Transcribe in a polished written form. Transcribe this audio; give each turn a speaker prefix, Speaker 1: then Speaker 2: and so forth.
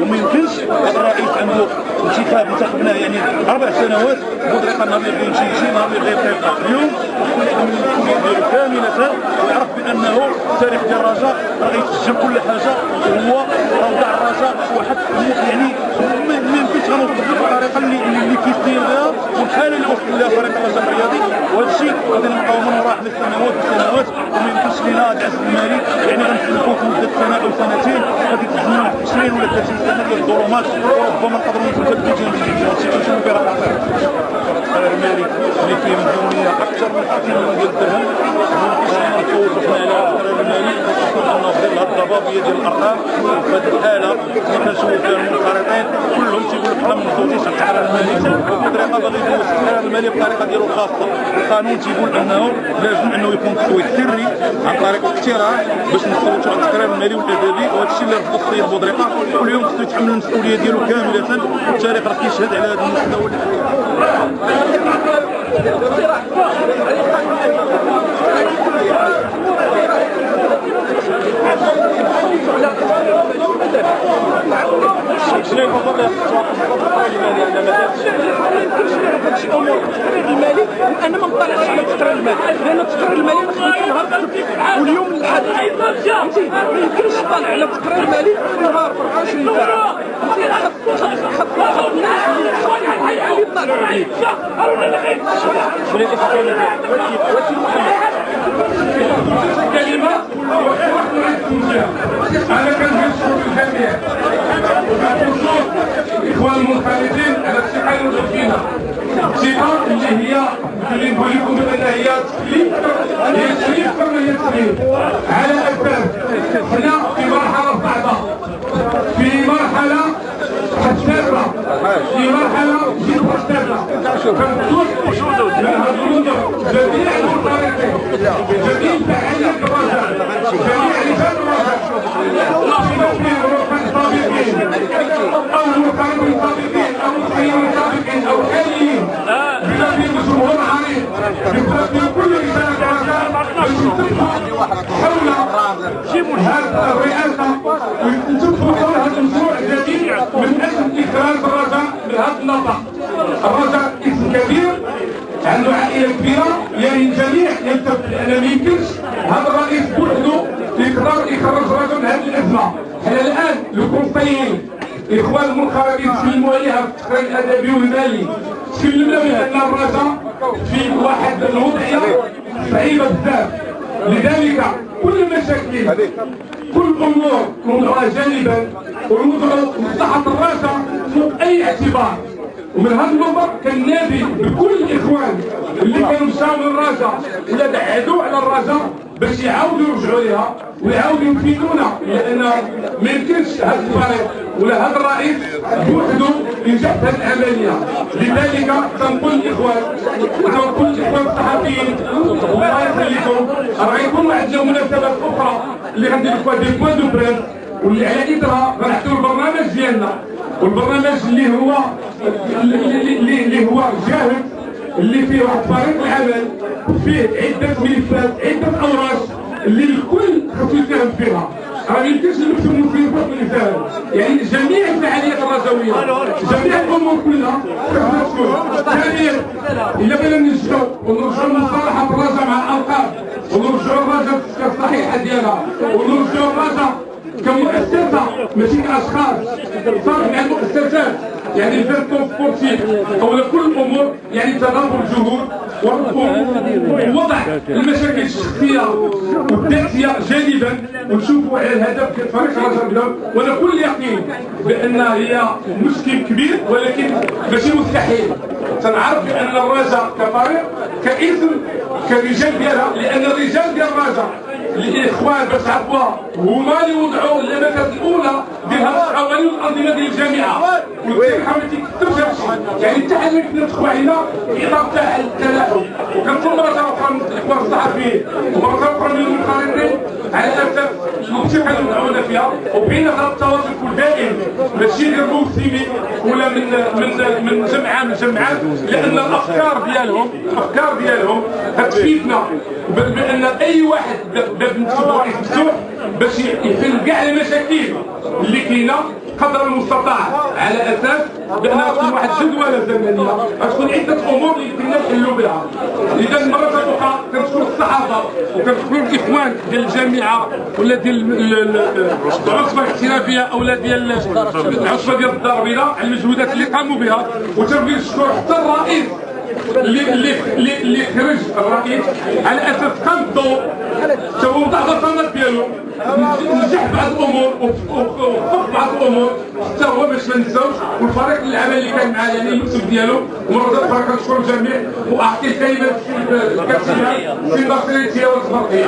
Speaker 1: وما يمكنش هذا الرئيس عنده انتخاب انتخبناه يعني 4 سنوات بطريقه نهار اللي يمشي نهار اللي يبقى اليوم يدير كامله ويعرف بانه تاريخ ديال الرجاء راه يتسجل كل حاجه وهو روضع الرجاء وحد يعني ما يمكنش غنوصف بالطريقه اللي كيدير بها والحاله اللي وصل لها فريق الرجاء الرياضي وهذا الشيء غادي نبقاو من وراء سنوات وما يمكنش لينا العجز المالي يعني غنسلكوا في مده سنه او سنتين غادي تزمنوا 20 ولا 30 سنه ديال الظلمات وربما نقدروا نتبدلوا هادشي كنشوفوا فيه راه القرار المالي اللي فيه مليونيه اكثر من 60 مليون ديال الدرهم نفوتوا حنا على القرار المالي خصوصا انه في هذه الضبابيه ديال الارقام في هذه الحاله اللي كنشوفوا فيها المنخرطين كلهم تيقولوا حنا ما نفوتوش على القرار المالي بطريقه باغي يدوز القرار المالي بطريقه ديالو الخاصه القانون تيقول انه لازم انه يكون تصويت سري عن طريق الاقتراع باش نصوتوا على القرار المالي والادبي وهذا الشيء اللي رفض السيد بودريقه واليوم خصو يتحمل المسؤوليه ديالو كامله والتاريخ راه كيشهد على هذا المستوى شنو يفضل
Speaker 2: المالي انا ما نطلعش على التقرير المالي لان التقرير المالي نهار واليوم الحد فهمتي ما يمكنش نطلع على التقرير المالي نهار 24 ساعه
Speaker 3: انا كنشكر الجميع الاخوان المنخرطين على الثقه اللي وجدتينا الثقه اللي نقول لكم بان هي تسليم اكثر من هي تسليم على اساس حنا في مرحله صعبه في مرحله حساسه في مرحله جد حساسه كنطلب من هذا المنظر جميع المنخرطين جميع فعاليات الرجاء جميع رجال الرجاء او المقاومين السابقين او المسيرين السابقين او الحاليين بما فيهم الجمهور العريض بما فيهم كل رساله حول هذه الرئاسه ويتفقوا حول هذا المشروع الجديد من اجل اخراج الرجاء من هذا النطاق. الرجاء اسم كبير عنده عائله كبيره يعني الجميع يتفق لان ما يمكنش هذا الرئيس بوحده يقدر يخرج الرجاء من هذه الازمه. حنا الان لو كونسيين الاخوان المنخرطين سلموا عليها في التقرير الادبي والمالي سلمنا بان الرجاء في واحد الوضعيه صعيبه بزاف لذلك كل المشاكل كل الامور نوضعها جانبا ونوضعوا مصلحه الرجاء فوق اي اعتبار. ومن هذا المنبر كننادي بكل الاخوان اللي كانوا مشاو للرجاء ولا بعدوا على الرجاء باش يعاودوا يرجعوا ليها ويعاودوا يفيدونا، لان ما يمكنش هذا الفريق ولا هذا الرئيس بوحده ينجح في هذه العمليه. لذلك تنقول الاخوان وتنقول الاخوان الصحفيين الله يخليكم، راه غيكون عندنا مناسبات اخرى اللي غندير فيها دي بوان دو بريس، واللي على اثرها غنحطوا البرنامج ديالنا، والبرنامج اللي هو جاهز، اللي فيه واحد فريق العمل، فيه عده ملفات، عده اوراق اللي الكل خصو يساهم فيها. راه ما يمكنش نكتبوا ملفات مثال، يعني جميع الفعاليات الرجويه، جميع الامور كلها خصها تكون. ثانيا الا بغينا ننجحوا ونرجعوا لمصالحه الرجاء مع الالقاب، ونرجعوا الرجاء الصحيحه ديالها، ونرجعوا الرجاء كمؤسسه ماشي كاشخاص، صالح مع المؤسسات يعني الفيرتون سبورتيف او كل الامور، يعني تضافر الجهود ووضع المشاكل الشخصيه والذاتيه جانبا ونشوفوا على الهدف ديال فريق الرجاء اليوم. وانا كل يقين بان هي مشكل كبير ولكن ماشي مستحيل. تنعرف بان الرجاء كفريق كاسم كرجال ديالها، لان الرجال ديال الرجاء الاخوان باش تعرفوها هما اللي وضعوا الاماكن الاولى ديال هذا القوانين والانظمه ديال الجامعه، والتلحم ما تيكتبش يعني حتى حنا كنا تخوينا في اطار تاع التلاحم. وكنقول مره اخرى من الاخوان الصحفيين ومره اخرى من المقارنين على اساس المنطقه اللي وضعونا فيها، وبقينا هذا التواصل يكون دائم ماشي غير موسمي ولا من جمعه من جمعات، لان الافكار ديالهم غتفيدنا بان اي واحد باب مفتوح باش يحل كاع المشاكل اللي كاينه قدر المستطاع، على اساس بان تكون واحد جدوله زمنيه، غتكون عده امور اللي يمكننا نحلوا بها. اذا مره اخرى كنشكر الصحافه وكنشكر الاخوان ديال الجامعه ولا ديال العصبه الاحترافيه او ديال العصبه ديال الدار البيضاء على المجهودات اللي قاموا بها، وتنبغي نشكر حتى الرئيس اللي خرج الرئيس على اساس قام الدور حتى هو وضع البصمات ديالو، نجح بعض الامور وفق بعض الامور حتى هو باش ما نساوش، والفريق العمل اللي كان معاه يعني المكتب ديالو. ومره اخرى كنشكر الجميع واعطي الكلمه الكاتبه في بصيرتي والخبريه.